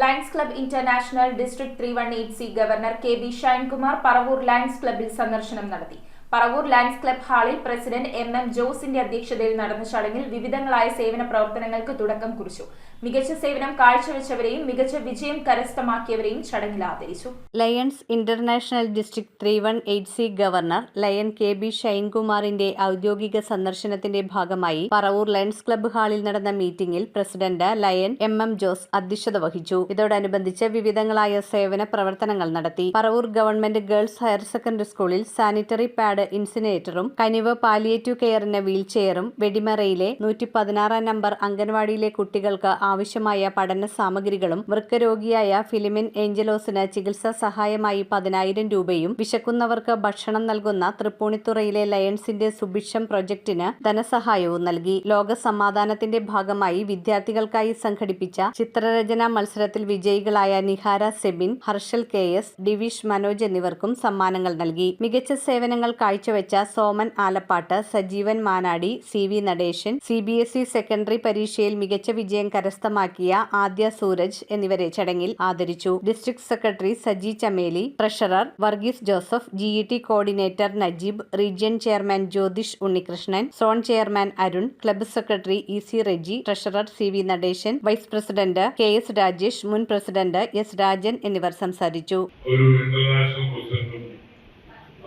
Lions club international district 318C governor K B. Shinekumar Paravur lions ക്ലബ്ബിൽ സന്ദർശനം നടത്തി. പറവൂർ ലയൺസ് ക്ലബ് ഹാളിൽ പ്രസിഡന്റ് എം. ജോസിന്റെ അധ്യക്ഷതയിൽ നടന്ന ചടങ്ങിൽ വിവിധങ്ങളായ സേവന പ്രവർത്തനങ്ങൾക്ക് തുടക്കം കുറിച്ചു. മികച്ച സേവനം കാഴ്ചവെച്ചവരെയും മികച്ച വിജയം കരസ്ഥമാക്കിയവരെയും ചടങ്ങിൽ ആദരിച്ചു. Lions international district 318C governor lion K B. ഷൈൻകുമാറിന്റെ ഔദ്യോഗിക സന്ദർശനത്തിന്റെ ഭാഗമായി പറവൂർ ലയൺസ് ക്ലബ് ഹാളിൽ നടന്ന മീറ്റിംഗിൽ പ്രസിഡന്റ് ലയൺ എം. ജോസ് അധ്യക്ഷത വഹിച്ചു. ഇതോടനുബന്ധിച്ച് വിവിധങ്ങളായ സേവന പ്രവർത്തനങ്ങൾ നടത്തി. Paravur government girls higher secondary സ്കൂളിൽ സാനിറ്ററി പാഡ് ഇൻസിനേറ്ററും കനിവ് പാലിയേറ്റീവ് കെയറിന് വീൽചെയറും വെടിമറയിലെ 116 നമ്പർ അംഗൻവാടിയിലെ കുട്ടികൾക്ക് ആവശ്യമായ പഠന സാമഗ്രികളും വൃക്കരോഗിയായ ഫിലിമിൻ ഏഞ്ചലോസിന് ചികിത്സാ സഹായമായി 10,000 രൂപയും വിശക്കുന്നവർക്ക് ഭക്ഷണം നൽകുന്ന തൃപ്പൂണിത്തുറയിലെ ലയൺസിന്റെ സുഭിക്ഷം പ്രൊജക്ടിന് ധനസഹായവും നൽകി. ലോക സമാധാനത്തിന്റെ ഭാഗമായി വിദ്യാർത്ഥികൾക്കായി സംഘടിപ്പിച്ച ചിത്രരചനാ മത്സരത്തിൽ വിജയികളായ നിഹാര സെബിൻ, ഹർഷൽ KS, ഡിവിഷ് മനോജ് എന്നിവർക്കും സമ്മാനങ്ങൾ നൽകി. മികച്ച സേവനങ്ങൾ കാഴ്ചവെച്ച Soman Alappatt, Sajeevan Manadi, CV Nadesan, CBSE secondary പരീക്ഷയിൽ മികച്ച വിജയം കരസ്ഥമാക്കിയ ആദ്യ സൂരജ് എന്നിവരെ ചടങ്ങിൽ ആദരിച്ചു. District secretary Saji Chameli, treasurer Varghese Joseph, GET coordinator Najeeb, region chairman Jyothish Unnikrishnan, zone chairman Arun, club secretary EC Reji, treasurer CV Nadesan, vice president KS Rajesh, മുൻ പ്രസിഡന്റ് S രാജൻ എന്നിവർ സംസാരിച്ചു.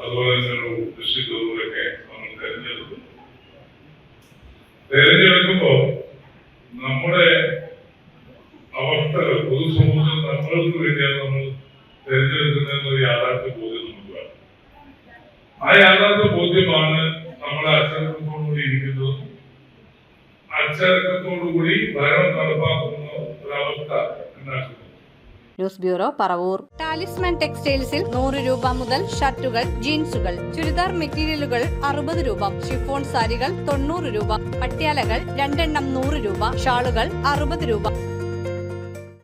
അതുപോലെ തന്നെ ഒരു ഡിസ്ട്രിക്ട് ഒക്കെ നമ്മൾ തെരഞ്ഞെടുക്കുമ്പോൾ നമ്മുടെ അവസ്ഥകൾ പൊതുസമൂഹത്തിൽ നമ്മൾക്ക് വേണ്ടിയാണ് നമ്മൾ തെരഞ്ഞെടുക്കുന്നതെന്നൊരു യാഥാർത്ഥ്യ ബോധ്യം നമുക്ക് വേണം. ആ യാഥാർത്ഥ്യ ബോധ്യമാണ് നമ്മളെ അച്ചടക്കത്തോടുകൂടി ഇരിക്കുന്നതും അച്ചടക്കത്തോടുകൂടി ഭരണം നടപ്പാക്കുന്ന ഒരവസ്ഥ ഉണ്ടാക്കുന്നത്. News bureau, Paravur. ടാലിസ്മാൻ ടെക്സ്റ്റൈൽസിൽ 100 രൂപ മുതൽ ഷർട്ടുകൾ, ജീൻസുകൾ, ചുരിദാർ മെറ്റീരിയലുകൾ 60 രൂപ, ഷിഫോൺ സാരികൾ 90 രൂപ, പട്യാലകൾ 2 എണ്ണം 100 രൂപ, ഷാളുകൾ 60 രൂപ.